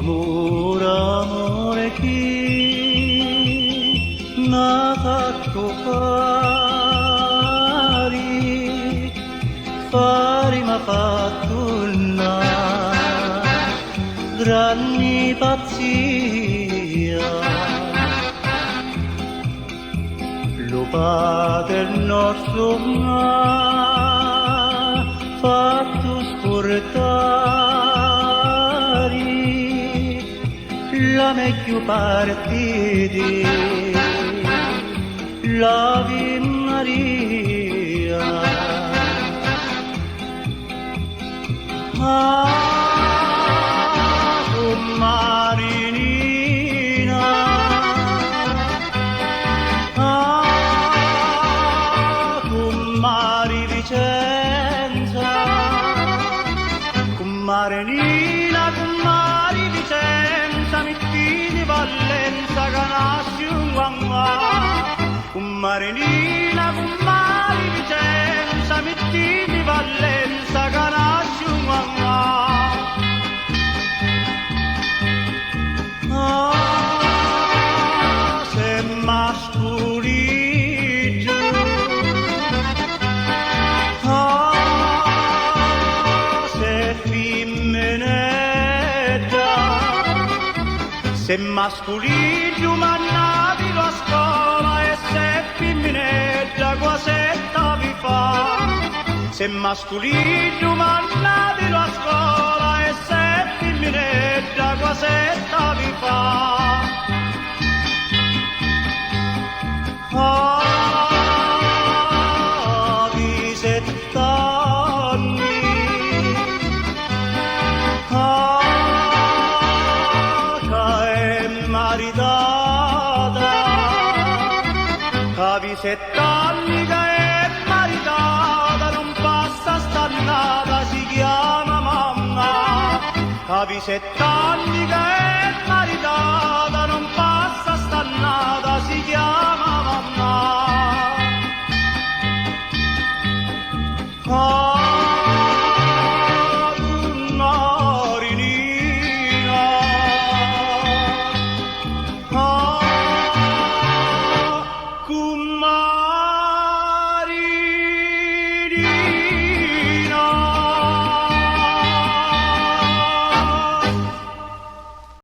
Amor, amore, chi nato pari m'ha fatto una grande pazzia. Lo Padre nostro m'ha fatto scordare la meglio parte di l'Ave Maria. Ah, oh Marinina, ah, con Mari Vicenza, con Marinina, con Mari Vicenza, metti di Valenza, che nasce un guanguà. Con Marinina, con Mari Vicenza, metti di Valenza, che nasce un guanguà. Ah, se masculino, ah, se femminetta, se masculino mannavi a scuola e se femminetta quasetta vi fa. Se masculino mannavi a scuola e se femminetta quasetta vi fa. Ah, di 7 anni, ah, che è maritata, che 7 anni che è maritata, non passa stannata, si chiama mamma. Che 7 anni che è maritata, non passa stannata, si chiama